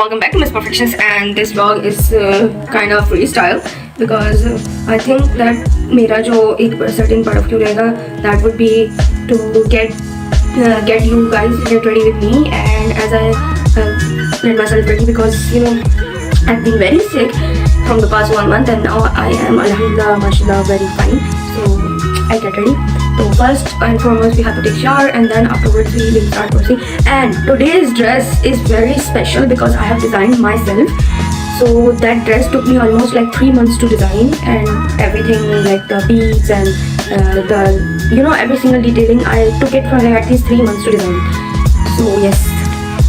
welcome back to Miss Perfections, and this vlog is kind of freestyle because I think that मेरा जो एक certain part of क्यों रहेगा that would be to get you guys get ready with me, and as I get myself ready because you know I've been very sick from the past 1 month and now I am alhamdulillah mashallah very fine, so I get ready. So first and foremost we have to take shower and then afterwards we will start proceeding. And today's dress is very special because I have designed myself. So that dress took me almost like 3 months to design, and everything like the beads and the every single detailing I took it for like at least 3 months to design. So yes,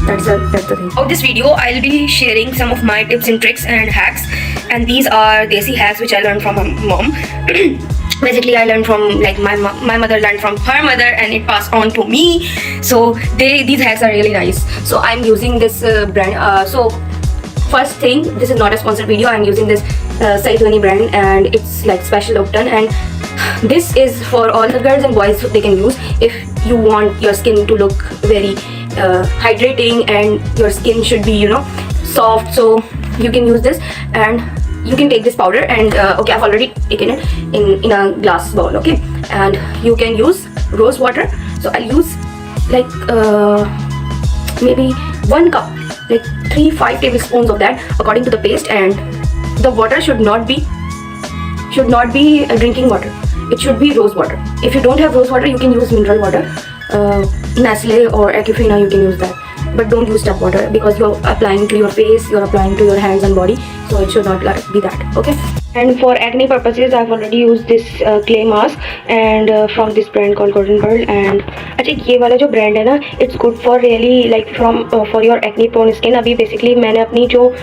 that's the thing. Of this video I'll be sharing some of my tips and tricks and hacks, and these are desi hacks which I learned from my mom. Basically I learned from like my mother learned from her mother and it passed on to me. So these hacks are really nice. So I'm using this brand. So first thing, this is not a sponsored video. I'm using this Saidwani brand and it's like special Upton, and this is for all the girls and boys they can use if you want your skin to look very hydrating and your skin should be soft. So you can use this, and you can take this powder and okay, I've already taken it in a glass bowl, okay, and you can use rose water. So I'll use like maybe 1 cup, like 3-5 tablespoons of that according to the paste, and the water should not be drinking water. It should be rose water. If you don't have rose water, you can use mineral water, Nestle or Aquafina, you can use that, but don't use tap water because you're applying to your face, you're applying to your hands and body, so it should not be that, okay. And for acne purposes I've already used this clay mask, and from this brand called Golden Pearl. And अच्छा ये वाला जो brand है ना, it's good for really like for your acne prone skin. अभी basically मैंने अपनी जो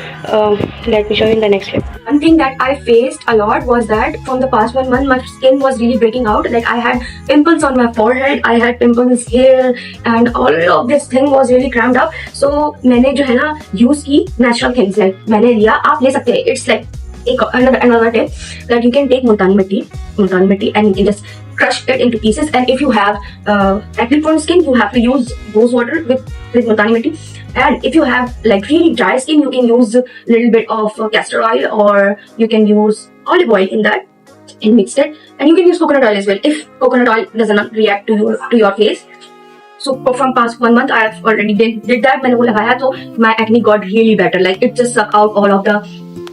let me show you in the next clip. One thing that I faced a lot was that from the past 1 month my skin was really breaking out. Like I had pimples on my forehead, I had pimples here, and all of this thing was really cramped up. So मैंने जो है ना use की natural things, like मैंने लिया, आप ले सकते हैं. It's like another tip that you can take multani mitti and you can just crush it into pieces. And if you have acne prone skin, you have to use rose water with multani mitti. And if you have like really dry skin, you can use a little bit of castor oil, or you can use olive oil in that and mix it. And you can use coconut oil as well if coconut oil doesn't react to your face. So from past 1 month I have already did that. मैंने वो लगाया तो my acne got really better. Like it just sucked out all of the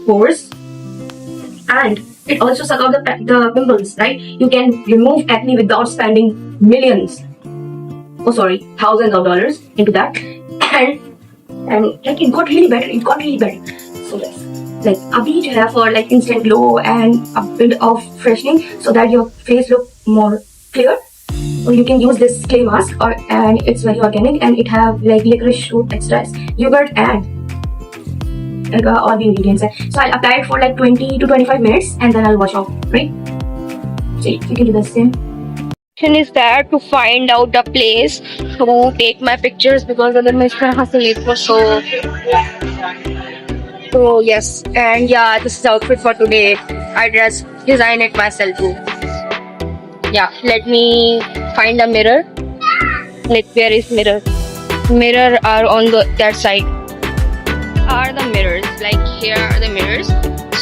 pores, and it also suck out the pimples, right? You can remove acne without spending thousands of dollars into that, and like it got really better. So yes, like abhi jo hai for like instant glow and a bit of freshening so that your face look more clear, or you can use this clay mask, and it's very organic, and it have like licorice root extracts, yogurt, and all the ingredients. So I'll apply it for like 20 to 25 minutes and then I'll wash off, right? So you can do the same. Is there to find out the place to take my pictures because other my hustle late for so yes. And yeah, this is the outfit for today. I design it myself too. Yeah, let me find the mirror. Like where is mirror? Mirror are on that side. Are the mirrors, like here are the mirrors.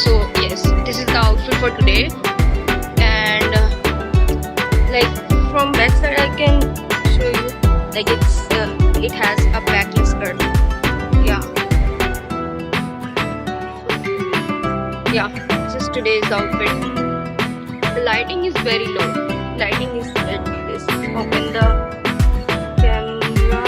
So yes, this is the outfit for today, and like from back side I can show you, like it has a backing skirt. Yeah, this is today's outfit. The lighting is very low. Lighting is like this. Open the camera.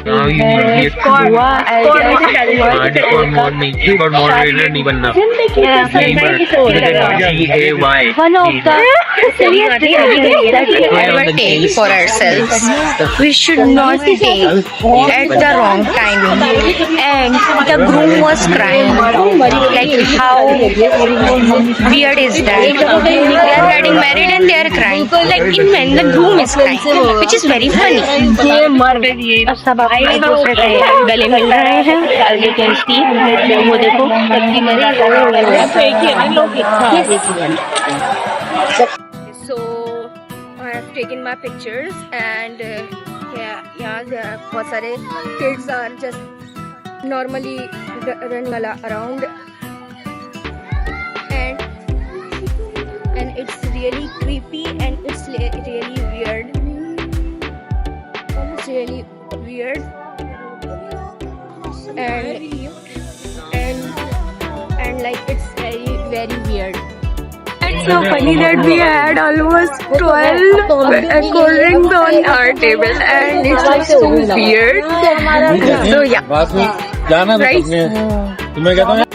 Now you need moderator नहीं बनना. One of the serious decisions that we ever take for ourselves, we should not take at the wrong time. And the groom was crying. Like how weird is that? They are getting married and they are crying. Like in men, the groom is crying, which is very funny. एक दूसरे से गले मिल रहे हैं। As you can see, वो देखो सबकी मजा So I have taken my pictures and यहाँ बहुत सारे kids are just normally running around and it's really creepy and it's really weird. It's really weird and like it's very weird. It's so funny that we had almost 12 cold drinks on our table and it's like so weird. So yeah, रात में जाना था Right. तुमने तो मैं कहता हूँ